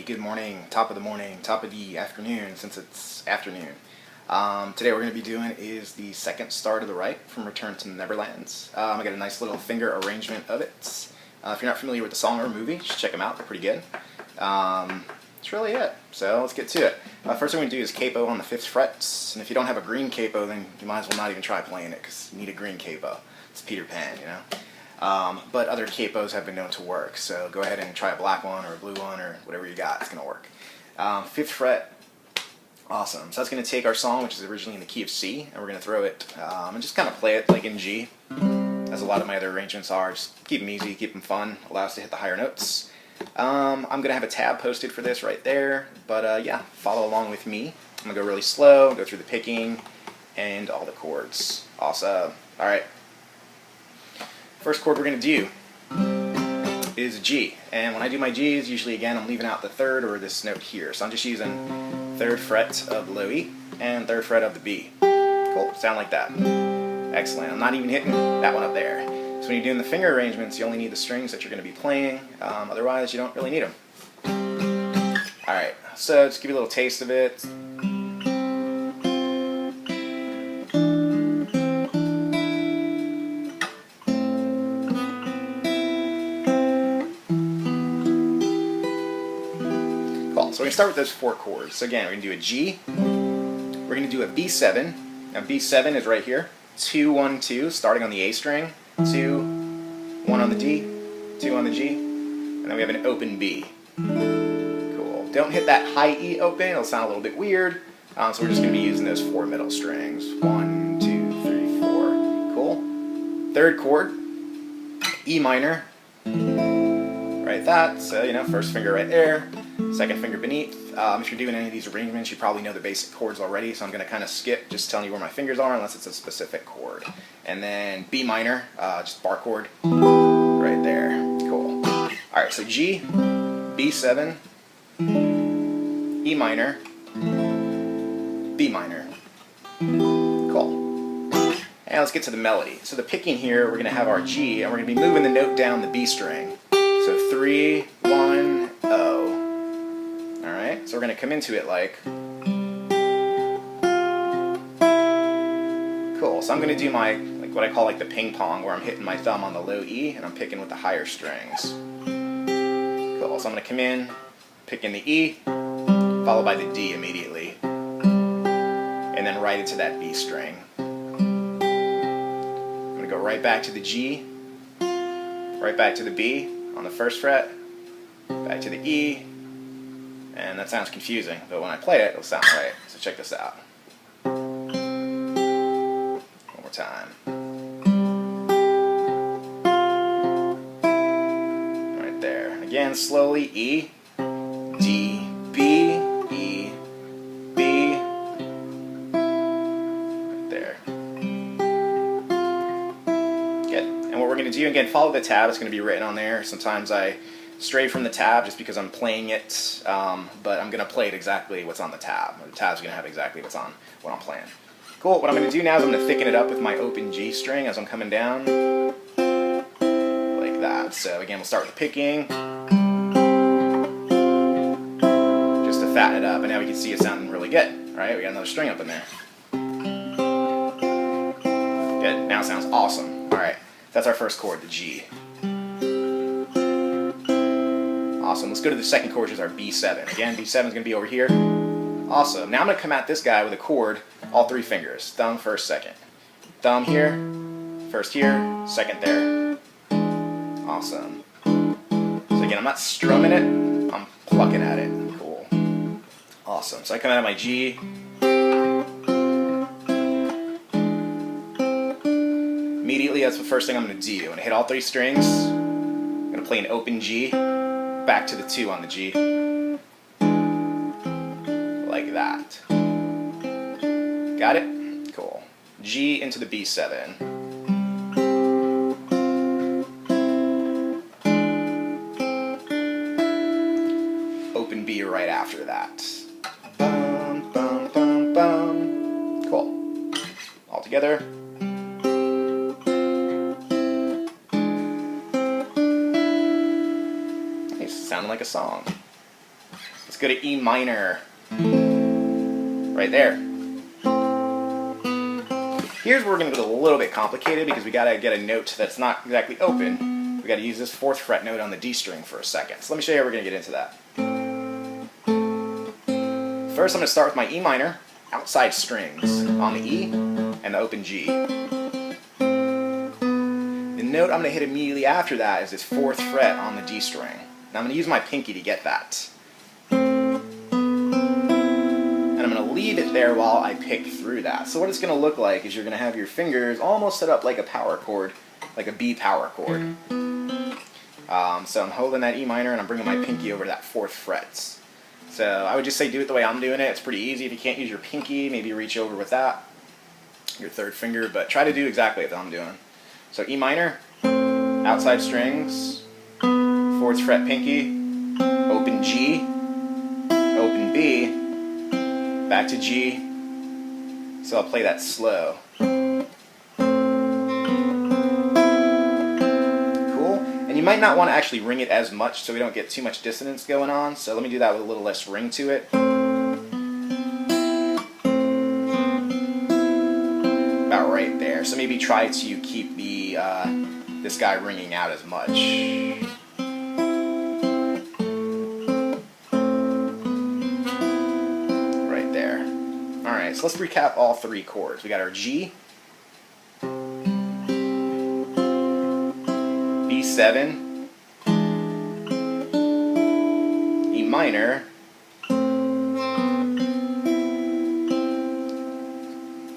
good morning, top of the morning, top of the afternoon, since it's afternoon. Today what we're going to be doing is the second star to the right from Return to Neverland. I got a nice little finger arrangement of it. If you're not familiar with the song or movie, just check them out, they're pretty good. That's really it, so let's get to it. First thing we're going to do is capo on the 5th fret, and if you don't have a green capo, then you might as well not even try playing it, because you need a green capo. It's Peter Pan, you know? But other capos have been known to work, so go ahead and try a black one or a blue one or whatever you got, it's going to work. 5th fret, awesome. So that's going to take our song, which is originally in the key of C, and we're going to throw it and just kind of play it like in G, as a lot of my other arrangements are. Just keep them easy, keep them fun, allow us to hit the higher notes. I'm going to have a tab posted for this right there, but yeah, follow along with me. I'm going to go really slow, go through the picking, and all the chords. Awesome. Alright. First chord we're going to do is a G, and when I do my G's, usually again I'm leaving out the 3rd or this note here, so I'm just using 3rd fret of the low E and 3rd fret of the B. Cool, sound like that. Excellent. I'm not even hitting that one up there. So when you're doing the finger arrangements, you only need the strings that you're going to be playing, otherwise you don't really need them. Alright, so just give you a little taste of it. So we're going to start with those 4 chords. So again, we're going to do a G, we're going to do a B7. Now B7 is right here. 2, 1, 2, starting on the A string. 2, 1 on the D, 2 on the G, and then we have an open B. Cool. Don't hit that high E open, it'll sound a little bit weird. So we're just going to be using those 4 middle strings. 1, 2, 3, 4. Cool. 3rd chord, E minor. Right that, so you know, 1st finger right there. 2nd finger beneath. If you're doing any of these arrangements, you probably know the basic chords already, so I'm going to kind of skip just telling you where my fingers are unless it's a specific chord. And then B minor, just bar chord, right there. Cool. Alright, so G, B7, E minor, B minor. Cool. And let's get to the melody. So the picking here, we're going to have our G, and we're going to be moving the note down the B string. So 3, 1, 0. Alright, so we're going to come into it like... Cool, so I'm going to do my, like what I call like the ping pong, where I'm hitting my thumb on the low E, and I'm picking with the higher strings. Cool, so I'm going to come in, pick in the E, followed by the D immediately, and then right into that B string. I'm going to go right back to the G, right back to the B on the 1st fret, back to the E, and that sounds confusing, but when I play it, it'll sound right. So check this out. One more time. Right there. And again, slowly, E, D, B, E, B. Right there. Good. And what we're going to do, again, follow the tab. It's going to be written on there. Sometimes I stray from the tab just because I'm playing it, but I'm going to play it exactly what's on the tab. The tab's going to have exactly what's on what I'm playing. Cool, what I'm going to do now is I'm going to thicken it up with my open G string as I'm coming down, like that. So again, we'll start with the picking, just to fatten it up, and now we can see it sounding really good. Alright, we got another string up in there. Good, now it sounds awesome. Alright, that's our first chord, the G. Awesome. Let's go to the 2nd chord, which is our B7. Again, B7 is going to be over here. Awesome. Now I'm going to come at this guy with a chord, all 3 fingers. Thumb, 1st, 2nd. Thumb here, 1st here, 2nd there. Awesome. So again, I'm not strumming it, I'm plucking at it. Cool. Awesome. So I come out of my G. Immediately, that's the first thing I'm going to do. I'm going to hit all 3 strings. I'm going to play an open G. Back to the 2 on the G, like that. Got it? Cool. G into the B7. Open B right after that. Bum, bum, bum, bum. Cool. All together. Sounding like a song. Let's go to E minor. Right there. Here's where we're going to get a little bit complicated because we got to get a note that's not exactly open. We got to use this 4th fret note on the D string for a second. So let me show you how we're going to get into that. First, I'm going to start with my E minor, outside strings on the E and the open G. The note I'm going to hit immediately after that is this 4th fret on the D string. Now I'm going to use my pinky to get that. And I'm going to leave it there while I pick through that. So what it's going to look like is you're going to have your fingers almost set up like a power chord, like a B power chord. So I'm holding that E minor and I'm bringing my pinky over to that 4th fret. So I would just say do it the way I'm doing it. It's pretty easy. If you can't use your pinky, maybe reach over with that, your 3rd finger, but try to do exactly what I'm doing. So E minor, outside strings, 4th fret pinky, open G, open B, back to G. So I'll play that slow. You might not want to actually ring it as much so we don't get too much dissonance going on, so let me do that with a little less ring to it. About right there. So maybe try to keep the this guy ringing out as much. Right there. Alright, so let's recap all 3 chords. We got our G, B7, E minor,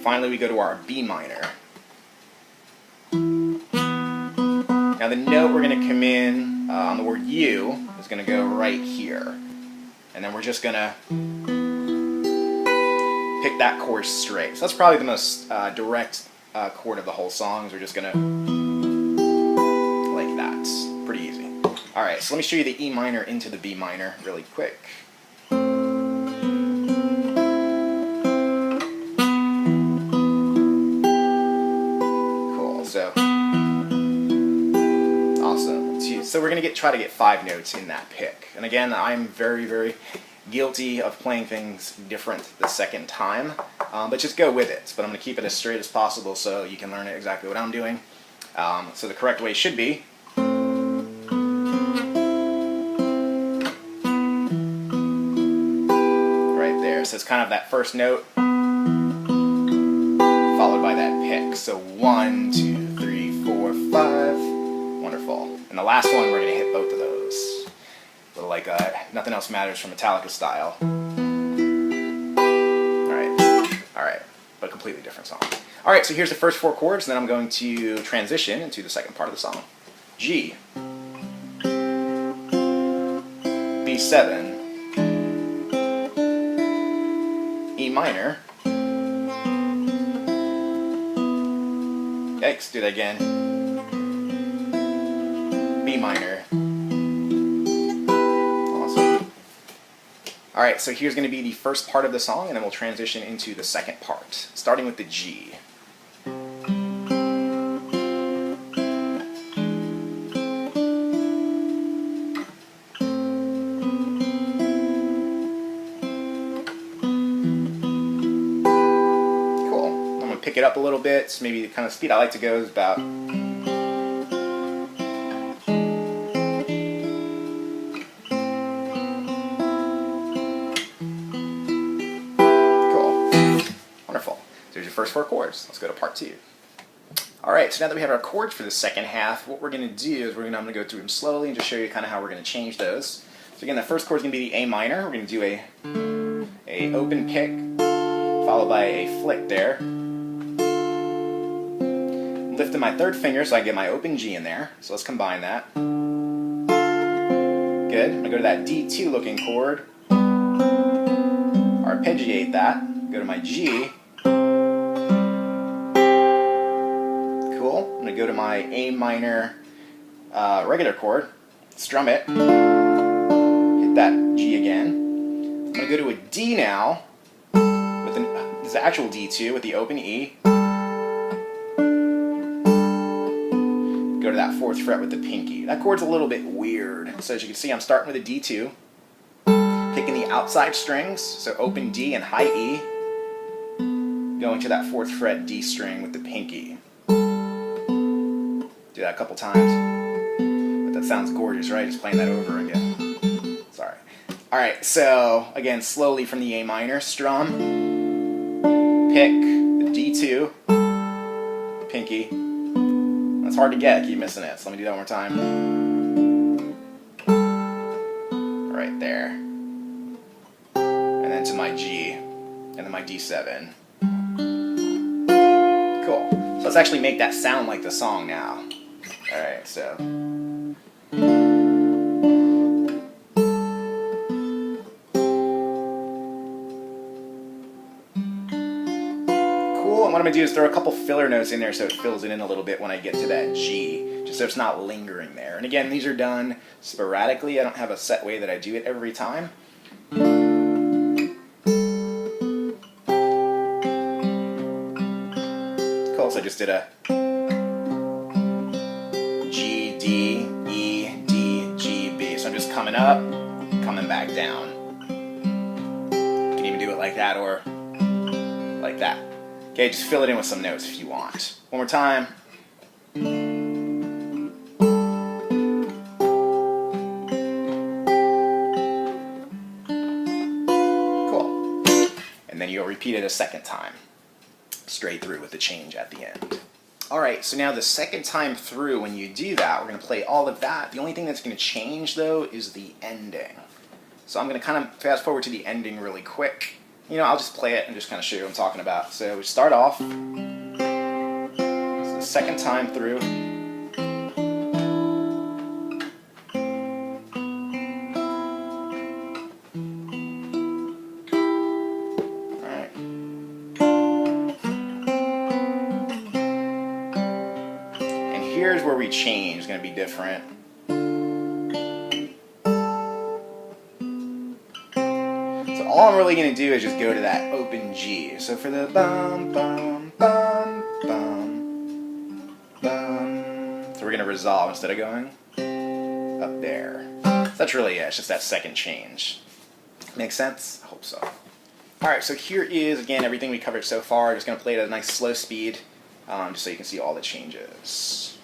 finally we go to our B minor. Now the note we're going to come in on the word U is going to go right here. And then we're just going to pick that chord straight. So that's probably the most direct chord of the whole song. Is we're just going to pretty easy. Alright, so let me show you the E minor into the B minor really quick. Cool, so awesome. So we're going to try to get 5 notes in that pick. And again, I'm very, very guilty of playing things different the second time, but just go with it. But I'm going to keep it as straight as possible so you can learn exactly what I'm doing. So the correct way should be so it's kind of that first note followed by that pick. So 1, 2, 3, 4, 5. Wonderful. And the last one, we're going to hit both of those. A little like Nothing Else Matters from Metallica style. Alright. But a completely different song. Alright, so here's the first 4 chords, and then I'm going to transition into the second part of the song. G, B7, E minor, yikes, do that again, B minor, awesome. Alright, so here's going to be the first part of the song, and then we'll transition into the second part, starting with the G. Pick it up a little bit, so maybe the kind of speed I like to go is about cool. Wonderful. So there's your first 4 chords. Let's go to part 2. Alright, so now that we have our chords for the second half, what we're going to do is I'm going to go through them slowly and just show you kind of how we're going to change those. So again, the first chord is going to be the A minor. We're going to do a open pick followed by a flick there. Lifting my 3rd finger so I get my open G in there. So let's combine that. Good. I'm going to go to that D2 looking chord. Arpeggiate that. Go to my G. Cool. I'm going to go to my A minor regular chord. Strum it. Hit that G again. I'm going to go to a D now. This is the actual D2 with the open E. Go to that 4th fret with the pinky. That chord's a little bit weird. So as you can see, I'm starting with a D2. picking the outside strings, so open D and high E, going to that 4th fret D string with the pinky. Do that a couple times. But that sounds gorgeous, right? Just playing that over again. Sorry. Alright, so again, slowly from the A minor, strum, pick, the D2, pinky. That's hard to get, I keep missing it, so let me do that one more time. Right there. And then to my G, and then my D7. Cool. So let's actually make that sound like the song now. Alright, so. Cool, and what I'm going to do is throw a couple filler notes in there so it fills it in a little bit when I get to that G, just so it's not lingering there. And again, these are done sporadically. I don't have a set way that I do it every time. Cool, so I just did a G, D, E, D, G, B. So I'm just coming up, coming back down. You can even do it like that or like that. Okay, just fill it in with some notes if you want. One more time. Cool. And then you'll repeat it a second time, straight through with the change at the end. Alright, so now the second time through, when you do that, we're going to play all of that. The only thing that's going to change, though, is the ending. So I'm going to kind of fast forward to the ending really quick. You know, I'll just play it and just kind of show you what I'm talking about. So we start off, this is the second time through. Alright. And here's where we change, it's going to be different. All I'm really going to do is just go to that open G. So for the bum, bum, bum, bum, bum. So we're going to resolve instead of going up there. So that's really it. It's just that second change. Make sense? I hope so. Alright, so here is, again, everything we covered so far. Just going to play it at a nice slow speed, just so you can see all the changes.